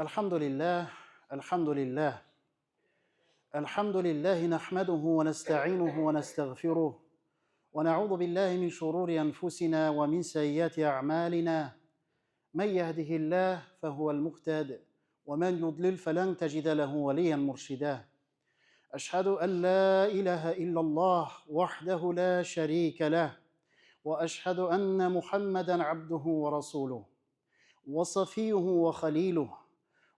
الحمد لله الحمد لله الحمد لله نحمده ونستعينه ونستغفره ونعوذ بالله من شرور أنفسنا ومن سيئات أعمالنا من يهده الله فهو المهتد ومن يضلل فلن تجد له وليا مرشدا أشهد أن لا إله إلا الله وحده لا شريك له وأشهد أن محمدا عبده ورسوله وصفيه وخليله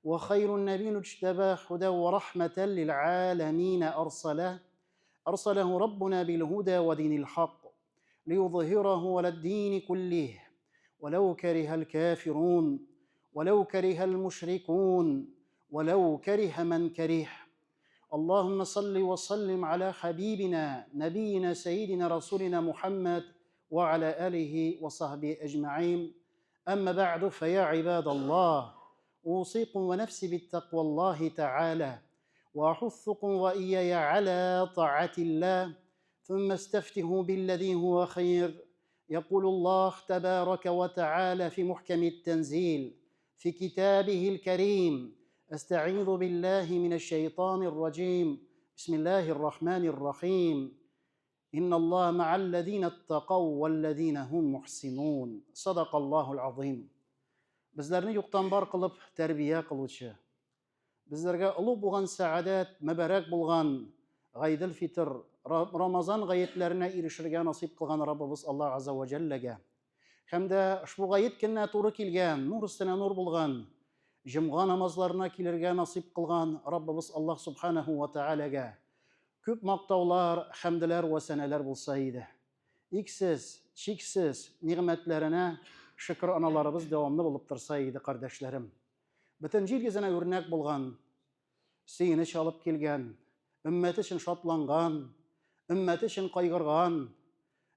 وخير النبي اجتبى هدى ورحمة للعالمين أرسله ربنا بالهدى ودين الحق ليظهره على الدين كله ولو كره الكافرون ولو كره المشركون ولو كره من كره. اللهم صل وسلم على حبيبنا نبينا سيدنا رسولنا محمد وعلى آله وصحبه أجمعين. أما بعد فيا عباد الله، أوصيكم ونفسي بالتقوى الله تعالى وأحثكم وإياي على طاعة الله، ثم استفتحوا بالذي هو خير. يقول الله تبارك وتعالى في محكم التنزيل في كتابه الكريم: أستعيذ بالله من الشيطان الرجيم، بسم الله الرحمن الرحيم، إن الله مع الذين اتقوا والذين هم محسنون. صدق الله العظيم. Bizlarni yo'qdan bor qilib tarbiya qiluvchi, bizlarga ulug' bo'lgan saodat, muborak bo'lgan G'aydil Fitr, Ramazon g'ayitlarına erishirga nasib qilgan Rabbimiz Alloh azza va jallaga, hamda ushbu g'ayit kunga to'g'ri kelgan, nur ustuna nur bo'lgan jumg'a namozlarına kelirga nasib qilgan Rabbimiz Alloh subhanahu va taolaga ko'p maqtovlar, hamdlar va sanalar bo'lsa edi. Iksiz, cheksiz ne'matlarına şükür analarımız devamlı bulup dursaydı kardeşlerim. Bütün cilgizine örnek bulgan, seyini çalıp kelgen, ümmeti için şatlangan, ümmeti için kaygırgan,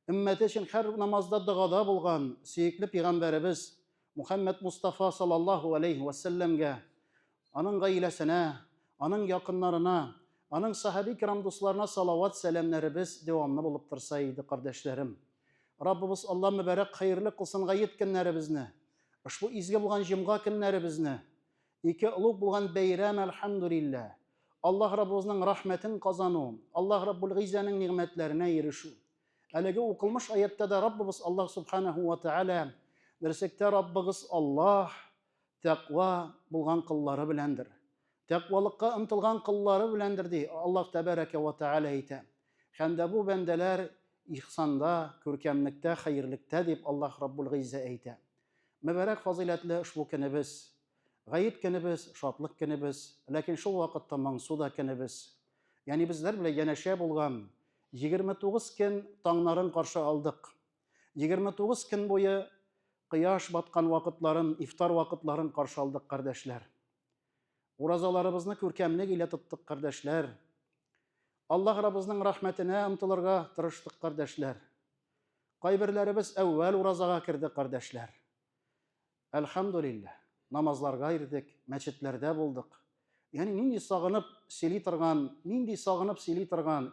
ümmeti için her namazda dıgada bulgan seyikli Peygamberimiz Muhammed Mustafa sallallahu aleyhi ve sellem'ge, onun gailesine, onun yakınlarına, onun sahabi kiram dostlarına salavat selamları biz devamlı bulup dursaydı kardeşlerim. Rabbimiz Allah mübarek hayırlı kılsın gayet günlerimizni, ushbu izgi bo'lgan jumg'a kunlarimizni, iki ulug' bo'lgan bayram elhamdülillah, Allah Rabbimizning rahmetini qozonu, Allah Rabbul G'izzaning ne'matlarına erishu. Haligi o'qilmish oyatda da Rabbimiz Allah subhanahu va taala dersekte Rabbimiz Allah taqvo bo'lgan qillari bilandir. Taqvolikqa intilgan qillari bilandir dey Allah tebaraka va taala ayta. Hamda bu bandalar ihsanda, ko'rkamlikda, xayrlikda deb Allah Rabbul G'izza ayta. Mübarek fazilatli ushbu kunimiz, g'ayit kunimiz, shodlik kunimiz, lekin shu vaqtda mansuda kunimiz. Ya'ni bizlar bilan yanasha bo'lgan 29 kun tonglarin qarshi oldik. 29 kun bo'yi quyosh botgan vaqtlarin, iftor vaqtlarin qarshi oldik kardeşler. Urazalarimizni ko'rkamlik ila tutdik kardeşler. Allah Rabbimizning rahmetine umtilirga tirishdik kardeşler. Qaybirlarimiz evvel urazaga kirdi kardeşler. Elhamdülillah. Namazlarga girdik, meçitlerde bulduk. Yani nindi sağınıp sili turgan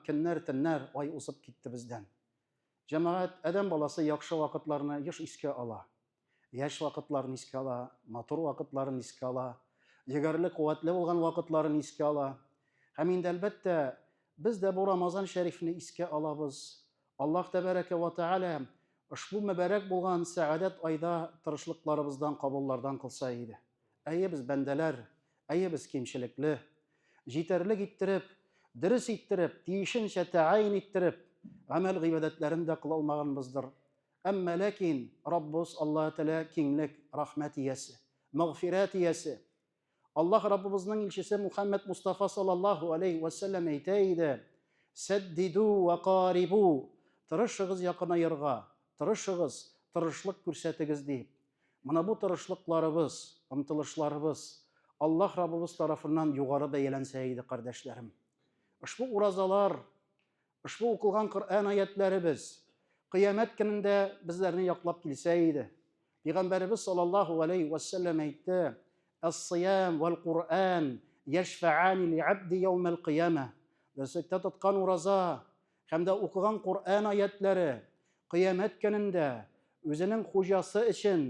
kunlar tunlar oy o'sib ketdi bizden. Cemaat adam balası yaxshi vaqtlarni yosh esga ala. Yosh vaqtlarni esga ala, motor vaqtlarni esga ala, yegarli quvvatli bo'lgan vaqtlarni esga ala. Ham endi albatta biz de bu Ramazan şerifini iske alabız. Allah tebareke ve teala ushbu mübarek bo'lgan saadat oyda tirishliklarimizdan, qabullardan qilsaydi. Ayye biz bandalar, ayye biz kemchilikli, yetarlik ettirib, diris ettirib, tiyishincha tayin ettirib, amal ibodatlarini da qila olmaganmizdir. Amma lakin Rabbimiz Alloh taala kenglik, rahmat iyasi, mag'firat iyasi. Allah Rabbimizning elchisi Muhammed Mustafa sallallahu aleyhi ve sellem aytaydi: "Saddidu ve qaribu." Tirishig'iz yaqinayirga, tirishig'iz, tirishlik ko'rsatigiz deyip. Mana bu tirishliklarimiz, umtilishlarimiz Allah Rabbimiz tarafından yuqori bayalansaydi kardeşlerim. Ushbu urazalar, ushbu o'qilgan Qur'on oyatlarimiz qiyomat kunida bizlarni yoqlab kelsaydi. Peygamberimiz sallallahu aleyhi ve sellem aytdi: "Es-siyam vel Qur'an yashfa'ani li'abdi yawmal qiyamah." Dersekte tutkan uraza hamda o'qigan Qur'on oyatlari qiyomat kunida o'zining xo'jasi için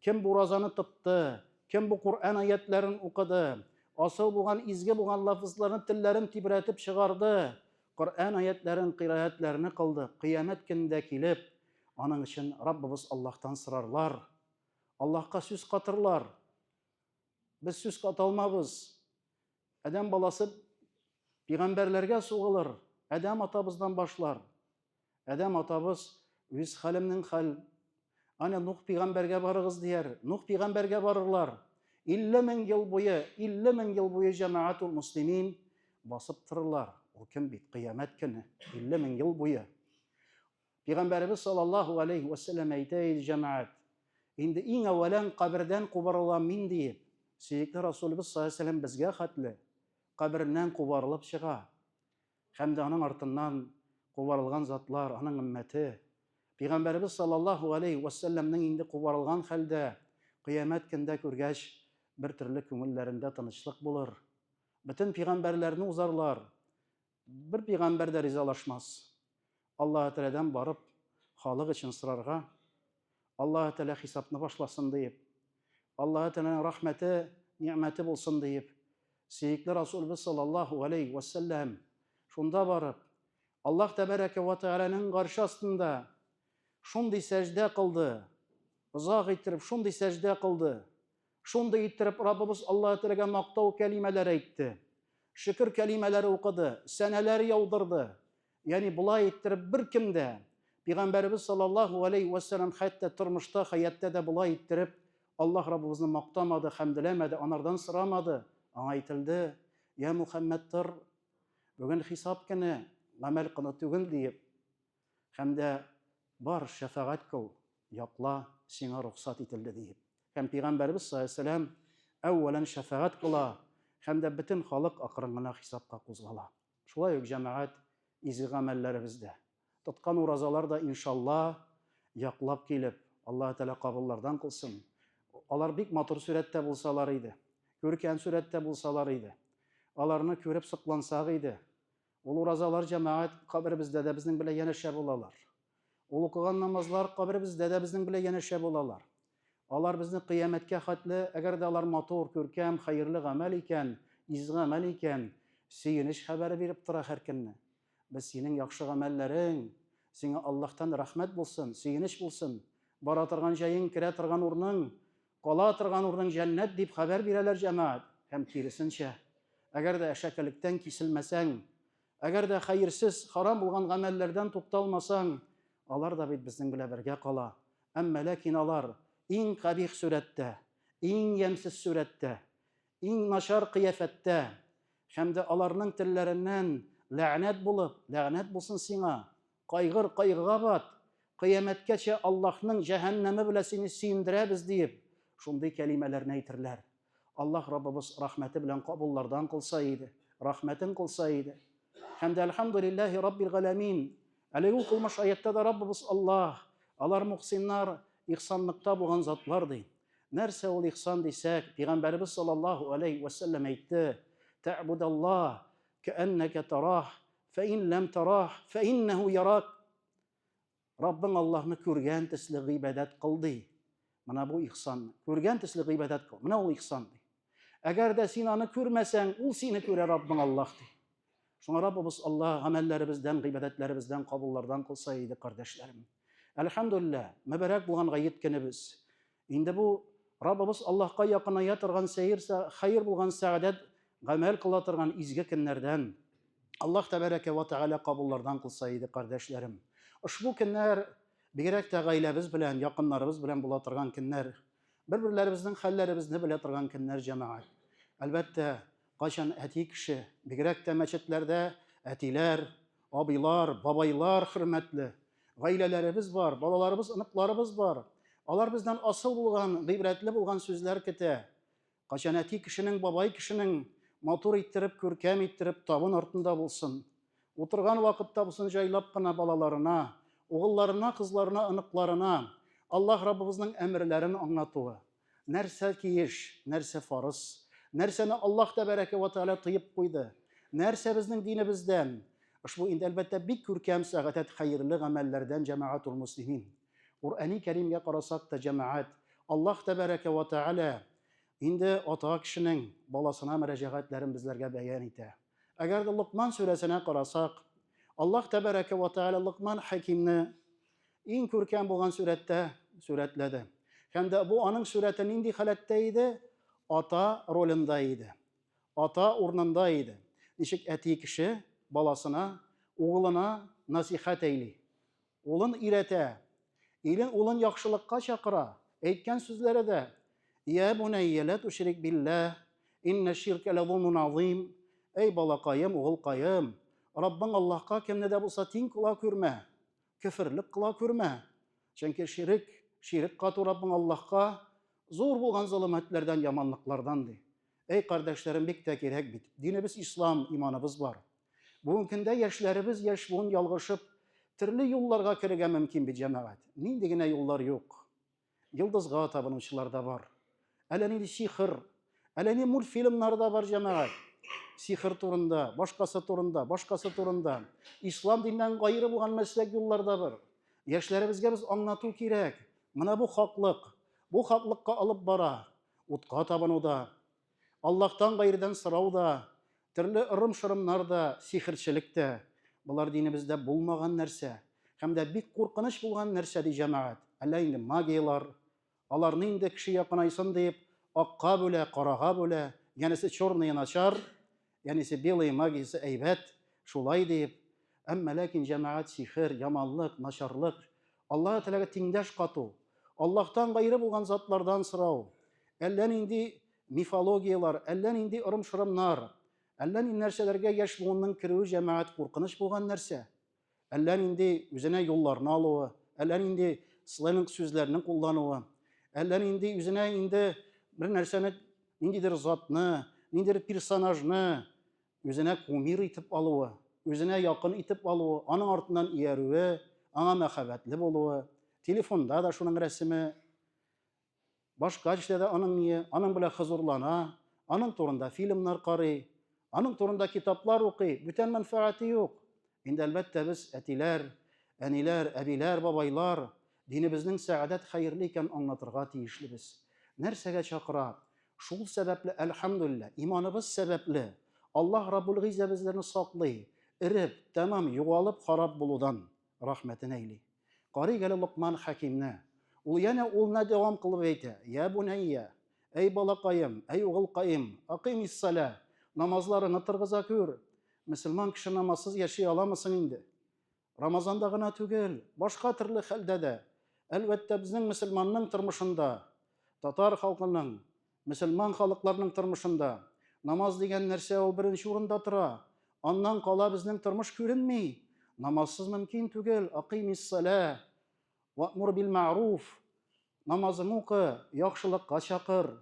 kim bu urazani tutdi, Кем бу Кур'ан аятларын укыды, асыл булган, изге булган лафызларны телләрен тибрәтеп чыгарды, Кур'ан аятларын, кыйраатларны кылды. Кыямәт көндә килеп, аның өчен Раббыбыз Аллаһтан сорарлар. Аллаһка сүз катырлар. Без сүз ката алмабыз. Адәм баласы пәйгамбәрләргә сугылыр. Адәм атабыздан башлар. Адәм атабыз үз хәлемнең хәл. Аны Нух пәйгамбәргә барыгыз дияр. Нух пәйгамбәргә барырлар. 50 мең ел буе, 50 мең ел буе җәмәгатул муслимин басып торырлар. Ул кем бит? Кыямәт көне. 50 мең ел буе. Пәйгамбәрбез саллаллаһу алейхи ва саллям әйтә, җәмәгать, инде иң әввәлән кабердән кубарылам мин диеп, сөекле Расулыбыз саллаллаһу алейхи ва саллям безгә хәтле кабернән кубарылып чыга. Һәм дә аның артыннан кубарылган затлар, аның өммәте, Пәйгамбәрбез саллаллаһу алейхи ва саллямның инде кубарылган хәлдә кыямәт көндә күргәч, бер төрле күңелләрендә тынычлык булыр. Бөтен пәйгамбәрләрне узарлар. Бер пәйгамбәр дә ризалашмас. Аллаһ Тәгаләдән барып, халык өчен сорарга, Аллаһ Тәгалә хисапны башласын диеп, Аллаһ Тәгаләнең рәхмәте, ниъмәте булсын диеп, сөекле Расулыбыз саллаллаһу алейхи ва саллям шунда барып, Аллаһ Тәбәрәкә ва Тәгаләнең гаршы астында шундый сәҗдә кылды, озак иттереп шундый сәҗдә кылды, шундый иттереп Раббыбыз Аллаһ Тәгаләгә мактау кәлимәләре әйтте, шөкер кәлимәләре укыды, сәнәләр яудырды. Ягъни булай иттереп беркем дә Пәйгамбәрбез саллаллаһу алейхи ва саллям хәтта тормышта, хаятта да булай иттереп Аллаһ Раббыбызны мактамады, хәмдәләмәде, анардан сорамады. Аңа әйтелде: "Я Мухаммад, тор, бүген хисап көне, гамәл кыны түгел" диеп. Һәм дә бар шәфаәт кыл, якла, сиңа рөхсәт ителде диеп. Һәм Пәйгамбәрбез саллаллаһу алейхи ва саллям әввәлән шәфаәт кыла, һәм дә бөтен халык акрын гына хисапка кузгала. Шулай ук җәмәгать изге гамәлләребездә тоткан уразалар да иншаллаһ яклап килеп, Аллаһ Тәгалә кабуллардан кылсын. Алар бик матур сүрәттә булсалар иде, күркәм сүрәттә булсалар иде, аларны күреп соклансак иде, ул уразалар җәмәгать каберебездә дә безнең белән янәшә булалар. Ул укыган намазлар каберебездә дә безнең белән янәшә булалар. Алар безне кыямәткә хәтле, әгәр дә алар матур, күркәм, хәерле гамәл икән, изге гамәл икән, сөенеч хәбәре биреп тора һәр көнне. Без синең яхшы гамәлләрең, сиңа Аллаһтан рәхмәт булсын, сөенеч булсын, бара торган җаең, керә торган урның, кала торган урның җәннәт дип хәбәр бирәләр җәмәгать. Һәм киресенчә, әгәр дә әшәкелектән киселмәсәң, әгәр дә хәерсез, харам булган гамәлләрдән тукталмасаң, алар да бит безнең белән бергә кала. Әмма ләкин алар иң кабих сүрәттә, иң ямьсез сүрәттә, иң начар кыяфәттә, һәм дә аларның телләреннән ләгънәт булып, ләгънәт булсын сиңа, кайгыр, кайгыга бат, кыямәткәчә Аллаһның җәһәннәме белән сине сөендерәбез диеп, шундый кәлимәләрне әйтерләр. Аллаһ Раббыбыз рәхмәте белән кабуллардан кылса иде, рәхмәтен кылса иде. Һәм дә әлхәмдүлиллаһи раббил галәмин. Әлеге укылмыш аятта да Раббыбыз Аллаһ, алар мухсиннар, ихсанлыкта булган затлар ди. Нәрсә ул ихсан дисәк, Пәйгамбәрбез саллаллаһу алейхи ва саллям әйтте: "Тәъбудаллаһ кәаннәка тарах, фәин ләм тарах, фәиннәһу ярак." Раббың Аллаһны күргән төсле гыйбадәт кыл ди. Менә бу ихсан. Күргән төсле гыйбадәт кыл. Менә ул ихсан ди. Әгәр дә син аны күрмәсәң, ул сине күрә, Раббың Аллаһ ди. Шуңа Раббыбыз Аллаһ гамәлләребездән, гыйбадәтләребездән кабуллардан кылса иде, кардәшләрем. Әлхәмдүлиллаһ, мәбәрәк булган гает көнебез. Инде бу Раббыбыз Аллаһка якыная торган сәйр, хәйр булган сәгадәт, гамәл кыла торган изге көннәрдән. Аллаһ Тәбәрәкә ва Тәгалә кабуллардан кылса иде, кардәшләрем. Ушбу көннәр бигрәк тә гаиләбез белән, якыннарыбыз белән була торган көннәр, бер-бирләребезнең хәлләребезне белә торган көннәр җәмәгать. Әлбәттә, кайчан әти кеше, бигрәк тә мәчетләрдә әтиләр, абыйлар, бабайлар хөрмәтле, гаиләләребез бар, балаларыбыз, оныкларыбыз бар. Алар бездән асыл булган, гыйбрәтле булган сүзләр көтә. Кайчан әти кешенең, бабай кешенең матур иттереп, күркәм иттереп, табын артында булсын. Утырган вакытта булсын җайлап кына балаларына, угылларына, кызларына, оныкларына Аллаһ Раббыбызның әмерләрен аңлатуы. Нәрсә киеш, нәрсә фарыз, нәрсәне Аллаһ Тәбәрәкә ва Тәгалә тыйып куйды, нәрсә безнең динебездән. Ушбу инде әлбәттә бик күркәм сәгадәт, хәерле гамәлләрдән җәмәгатул муслимин. Куръани Кәримгә карасак та җәмәгать, Аллаһ Тәбәрәкә ва Тәгалә Инде ата кешенең баласына мөрәҗәгатьләрен безләргә бәян итә. Әгәр дә Луқман сүрәсенә карасак, Аллаһ тәбәрәкә ва тәгалә Луқман Хәкимне иң күркәм булган сүрәттә сүрәтләде. Һәм дә бу аның сүрәте нинди халәттә иде? Ата ролендә иде. Ата урынында иде. Ничек әти кеше баласына, угылына насихат әйли. Улын өйрәтә. Улын яхшылыкка чакыра. Әйткән сүзләре дә: «Я бунайя ла тушрик биллах, инна ширка ла зулмун азим». Эй балакаем, угылкаем, Раббың Аллаһка кемне дә булса тиң кыла күрмә, көфрлек кыла күрмә. Чөнки ширк кату Раббың Аллаһка зур булган зулматлардан, яманлыклардан ди. Эй кардәшләрем, бик тә кирәк бит. Динебез ислам, иманыбыз бар. Бүгенге көндә яшьләребез яшь буын ялгышып, төрле юлларга керергә мөмкин бит, җәмәгать. Нинди генә юллар юк. Йолдызга табынучылар да бар. Әллә нинди сихр, әллә нинди мультфильмнар да бар, җәмәгать. Сихр турында, башкасы турында. Ислам диненнән гайры булган мәсләк юллар да бар. Яшьләребезгә без аңлату кирәк. Менә бу хаклык. Бу хаклыкка алып бара. Утка табынуда, Аллаһтан гайрыдан сорауда, төрле ырым-шырымнар да, сихрчелек тә. Булар динебездә булмаган нәрсә. Һәм дә бик куркыныч булган нәрсә ди, җәмәгать. Әллә инде магиялар, аларны инде кеше якынайсын дип, акка бүлә, карага бүлә, янәсе черный начар, янәсе белый магиясе әйбәт, шулай дип. Әмма ләкин җәмәгать, сихр, яманлык, начарлык, Аллаһ Тәгаләгә тиңдәш кату, Аллаһтан гайры булган затлардан сорау, әллә нинди мифологиялар, әллә нинди ырым-шырымнар, әллә нинди нәрсәләргә яшь буынның керүе, җәмәгать, куркыныч булган нәрсә. Әллә нинди үзенә юлларны алуы, әллә нинди сленг сүзләрне куллануы, әллә нинди үзенә инде бер нәрсәне, ниндидер затны, ниндидер персонажны үзенә кумир итеп алуы, үзенә якын итеп алуы, аның артыннан иярүе, аңа мәхәббәтле булуы, телефонда да шуның рәсеме, башка эшләрдә аның белән хозурлана, аның турында фильмнар карый, аның турында китаплар укый, бүтән мәнфәгате юк. Инде әлбәттә без әтиләр, әниләр, әбиләр, бабайлар динебезнең сәгадәт хәерле икән аңлатырга тиешлебез. Нәрсәгә чакыра? Шул сәбәпле, әлхәмдүлилләh, иманыбыз сәбәпле Аллаһ Раббул Гизза безләрне саклый, иреп, тәмам югалып харап булудан рәхмәтен әйли. Карый әле Луқман Хәкимне. Ул яна улына дәвам кылып әйтә: «Я бунайя, эй балакаем, эй угылкаем, акимис-сала». Намазларны тыргыза күр. Мөселман кеше намазсыз яши аламысың инде? Рамазанда гына түгел, башка төрле хәлдә дә. Әлбәттә, безнең мөселманның тормышында, татар халкының, мөселман халыкларның тормышында намаз дигән нәрсә ул беренче урында тора. Аннан кала безнең тормыш күренми. Намазсыз мөмкин түгел. Акимис-сала ваъмур бил-ма'руф. Намазын укы, яхшылыкка чакыр.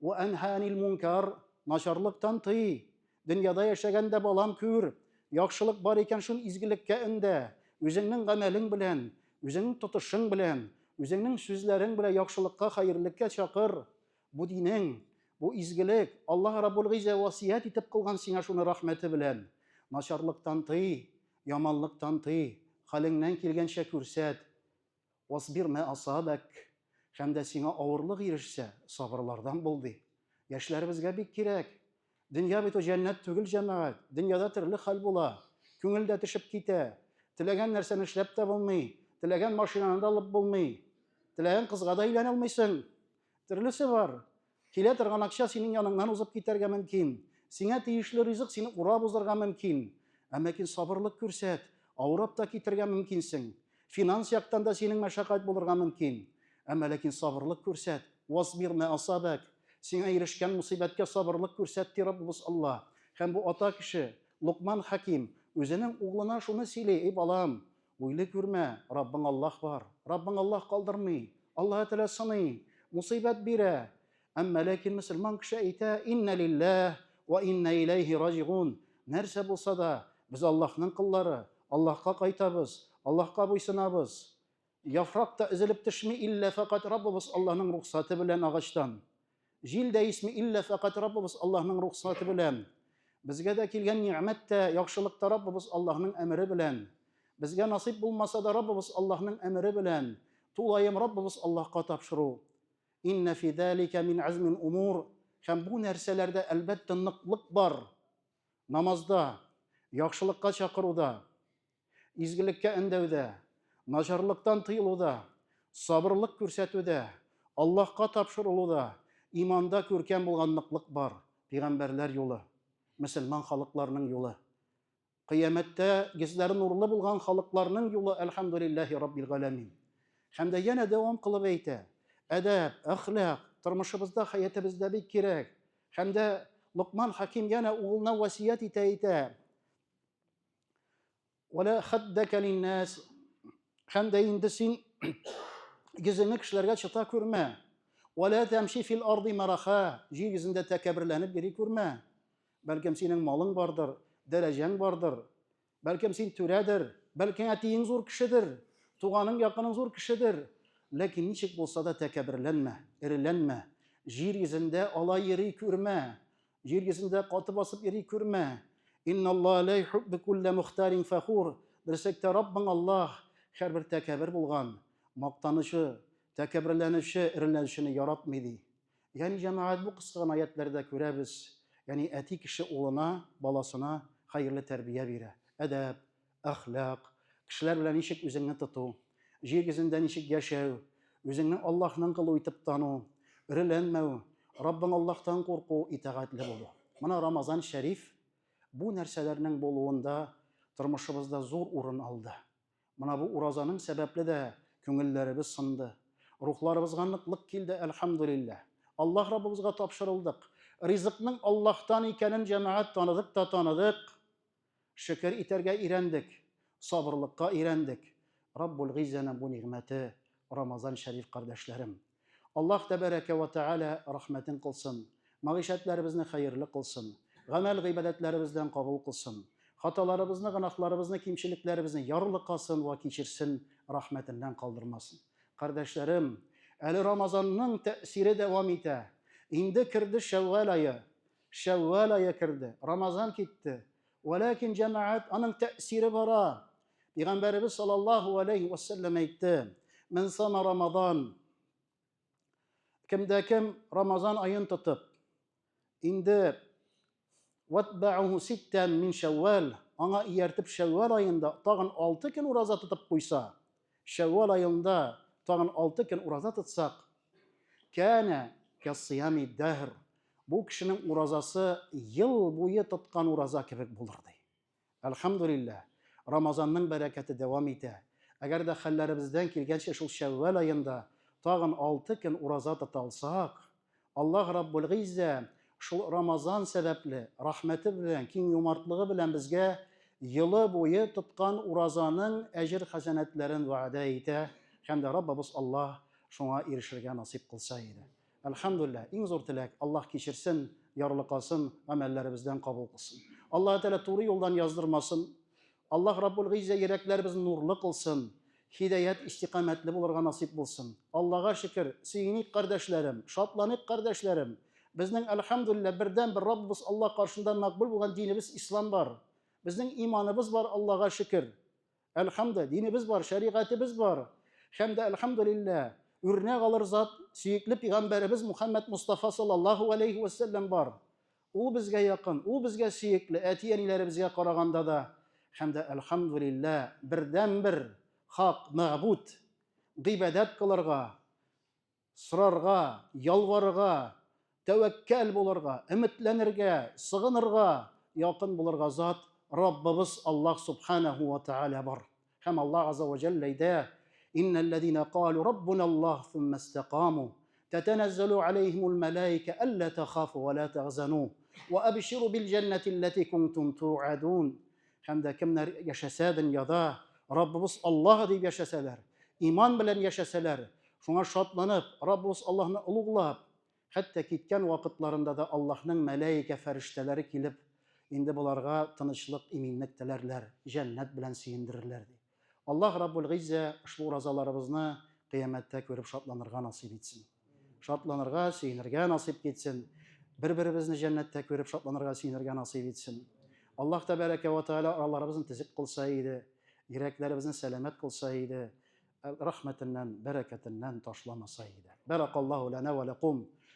Ва анханил мункар, начарлыктан тый. Дөньяда яшәгәндә балам күр, яхшылык бар икән шул изгелеккә өндә, үзеңнең гамәлең белән, үзеңнең тотышың белән, үзеңнең сүзләрең белән яхшылыкка, хәерлеккә чакыр. Бу динең, бу изгелек, Аллаһ Раббул Гизза васият итеп кылган сиңа шуны рәхмәте белән. Начарлыктан тый, яманлыктан тый, хәлеңнән килгәнчә күрсәт. Wasbir ma asabak. Һәм дә сиңа авырлык ирешсә, сабырлардан бул ди. Яшьләребезгә бик кирәк. Дөнья бит җәннәт түгел, җәмәгать. Дөньяда төрле хәл була. Күңелдә төшеп китә. Теләгән нәрсәне эшләп тә булмый, теләгән машинаны да алып булмый, теләгән кызга да өйләнә алмыйсың. Төрлесе бар. Килә торган акча синең яныңнан узып китәргә мөмкин. Сиңа тиешле ризык сине урап узарга мөмкин. Әмма сабырлык күрсәт, авырап та китәргә мөмкинсең. Финанс яктан да синең мәшәкать булырга мөмкин. Әмма ләкин сабырлык күрсәт. Wasbir ma asabak. Сиңа ирешкән мусибәткә сабырлык күрсәт ди Раббыбыз Аллаһ. Һәм бу ата кеше Луқман Хәким үзенең углына шуны сөйли: "Эй балам, уйлый күрмә, Раббың Аллаһ бар. Раббың Аллаһ калдырмый. Аллаһ Тәгалә сыный, мусибәт бирә. Әмма ләкин мөселман кеше әйтә: "Инна лиллаһ ва инна илейһи раҗигун." Нәрсә булса да, без Аллаһның куллары, Аллаһка кайтабыз, Аллаһка буйсынабыз. Яфрак та өзелеп төшми илля фақат Раббыбыз Аллаһның рөхсәте белән агачтан. Җил дә исми илля фақат Раббыбыз Аллаһның рөхсәте белән. Безгә дә килгән ниъмәт тә, яхшылык та Раббыбыз Аллаһның әмере белән. Безгә насыйп булмаса да Раббыбыз Аллаһның әмере белән. Тулаем Раббыбыз Аллаһка тапшыру. Инна фи залика мин азмил умур. һәм бу нәрсәләрдә әлбәттә ныклык бар. Намазда, яхшылыкка чакыруда, изгелеккә өндәүдә, начарлыктан тыелуда, сабырлык күрсәтүдә, Аллаһка тапшырылуда, иманда күркәм булган ныклык бар. Пәйгамбәрләр юлы, мөселман халыкларның юлы. Кыямәттә гизләре нурлы булган халыкларның юлы, әлхәмдүлиллаһи раббил галәмин. Һәм дә янә дәвам кылып әйтә. Әдәп, әхлак тормышыбызда, хаятыбызда бик кирәк. Һәм дә Луқман Хаким янә угылына васият итә. Вала хаддака линнас. Һәм дә инде син йөзеңне кешеләргә чыта күрмә. Вала тамши фил арди мараха. Җир йөзендә тәкәбберләнеп йөри күрмә. Бәлкем синең малың бардыр, дәрәҗәң бардыр. Бәлкем син түрәдер, бәлкем әтиең зур кешедер, туганың, якының зур кешедер. Ләкин ничек булса да тәкәбберләнмә, эреләнмә. Җир йөзендә алай йөри күрмә. Җир йөзендә каты басып йөри күрмә. Инналлаһа ла юхиббу кулла мухтарин фахур. Берсәктә Раббың Аллаһ һәрбер тәкәббер булган, мактанышы, тәкәбберләнүче, эреләнүчене яратмый ди. Ягъни җәмәгать бу кыска гына аятларда күрәбез. Ягъни әти кеше улына, баласына хәерле тәрбия бирә. Әдәп, әхлак, кешеләр белән ничек үзеңне тоту, җир йөзендә ничек яшәү, үзеңне Аллаһның кылу итеп тану, эреләнмәү, Раббың Аллаһтан курку, итәгатьле булу. Моны Рамазан шәриф бу нәрсәләрнең булуында тормышыбызда зур урын алды. Моны бу уразаның сәбәпле дә күңелләребез сынды. Рухларыбызга ныклык килде, әлхәмдүлиллаһ. Аллаһ Раббыбызга тапшырылдык. Ризыкның Аллаһтан икәнен җәмәгать таныдык та таныдык. Шөкер итәргә өйрәндек, сабырлыкка өйрәндек. Раббул Гиззаның бу нигъмәте Рамазан шәриф кардәшләрем. Аллаһ тәбәрәкә ва тәгалә рәхмәтен кылсын, мәгъишәтләребезне хәерле кылсын, гамәл гыйбадәтләребездән кабул кылсын, хаталарыбызны, гынаһларыбызны, кимчелекләребезне ярлыкасын ва кичерсен, рәхмәтеннән калдырмасын. Кардәшләрем, әле Рамазанның тәэсире дәвам итә. Инде кирде Шәввал айы. Шәввал айы кирде. Рамазан китте. Вәләкин җәмәгать аның тәэсире бара. Пәйгамбәрбез саллаллаһу алейхи ва саллям әйтте: "Мен сама Рамазан." Кемдә кем Рамазан айын тотып, инде ватбаъуху ситтан мин Шәввал, аңа ияртеп Шәввал айында тагын 6 көн ураза тотып куйса, Шәввал айында тагын 6 көн ураза тотсак, кәнә кәссиями дәһр. Бу кешенең уразасы ел буе тоткан ураза кебек булыр ди. Әлхәмдүлиллаһ, Рамазанның бәрәкәте дәвам итә. Әгәр дә хәлләребездән килгәнчә шул Шәввал айында тагын 6 көн ураза тота алсак, Аллаһ Раббул Гизза шул Рамазан сәбәпле рәхмәте белән, киң юмартлыгы белән безгә елы буе тоткан уразаның әҗр хәсәнәтләрен вәгъдә итә. Һәм дә Раббыбыз Аллаһ шуңа ирешергә насип кылса иде. Әлхәмдүлиллаһ, иң зур теләк Аллаһ кичерсен, ярлыкасын, гамәлләребездән кабул кылсын. Аллаһ Тәала туры юлдан яздырмасын. Аллаһ Раббул Гизза йөрәкләребезне нурлы кылсын. Хидаят истиқамәтле булырга насип булсын. Аллаһга шөкер, сөйник кардәшләрем, шатланык кардәшләрем. Безнең әлхәмдүлиллаһ бердән бер Раббыбыз Аллаһ каршында макбул булган динебез ислам бар. Безнең иманыбыз бар, Аллаһга шөкер. Әлхәмдүлиллаһ, динебез бар, шәригатебез бар. Һәм дә әлхәмдүлиллаһ, үрнәк алыр зат, сөекле пәйгамбәребез Мухаммад Мустафа саллаллаһу алейхи ва саллям бар. Ул безгә якын, ул безгә сөекле, әти-әниләребезгә караганда да. Һәм дә әлхәмдүлиллаһ, бердән бер хак мәгъбуд, гыйбадәт кылырга, сорарга, ялварырга, тәвәккәл булырга, өметләнергә, сыгынырга, якын булырга зат Раббыбыз Аллаһ субханаһу ва тааля бар. Һәм Аллаһ азза ва җалла әйтә: "Инналлазина قالوا ربنا الله ثم استقاموا تتنزل عليهم الملائكة ألا تخافوا ولا تحزنوا وأبشروا بالجنة التي كنتم توعدون." Һәм дә кемнәр яшәсә дөньяда Раббыбыз Аллаһ дип яшәсәләр, иман белән яшәсәләр, шуңа шатланып, Раббыбыз Аллаһны улуглап, хәтта киткән вакытларында да Аллаһның мәлаика фәрештәләре килеп, инде буларга тынычлык, иминлек теләрләр, җәннәт белән сөендерерләр ди. Аллаһ Раббул Гизза ушул уразаларыбызны кыямәттә күреп шатланырга насип итсен. Шатланырга, сөенергә насип итсен. Бер-беребезне җәннәттә күреп шатланырга, сөенергә насип итсен. Аллаһ тәбәрәкә ва тааля араларыбызны тизек кылса иде, йөрәкләребезне сәламәт кылса иде, рәхмәтеннән, бәрәкәтеннән ташламаса иде. Баракаллаһу лана ва лакум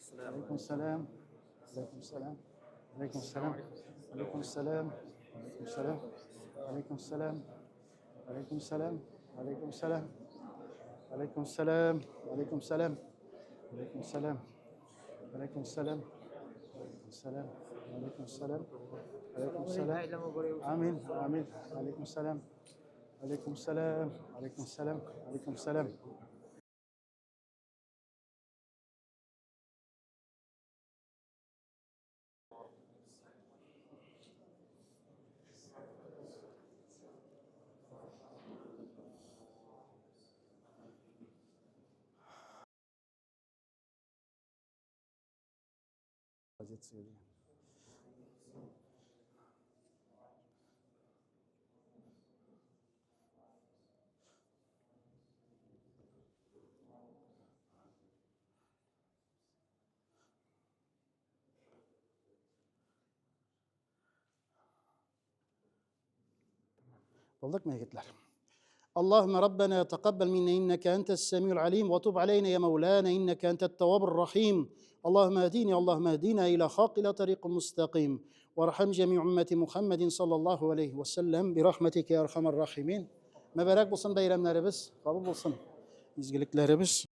عليكم السلام. عليكم السلام. عليكم السلام. عليكم السلام. عليكم السلام. عليكم السلام. عليكم السلام. عليكم السلام. عليكم السلام. عليكم السلام. عليكم السلام. عليكم السلام. عليكم السلام. عليكم السلام. عليكم السلام. آمين آمين. عليكم السلام. عليكم السلام. عليكم السلام. عليكم السلام. والله ما يقتل. اللهم ربنا تقبل منا إنك أنت السميع العليم، وتب علينا يا مولانا إنك أنت التواب الرحيم. اللهم اهديني، اللهم اهدنا إلى خاق إلى طريق مستقيم، وارحم جميع أمة محمد صلى الله عليه وسلم برحمتك يا أرحم الراحمين. Mübarek olsun bayramlarımız, kabul olsun. İzgiliklerimiz.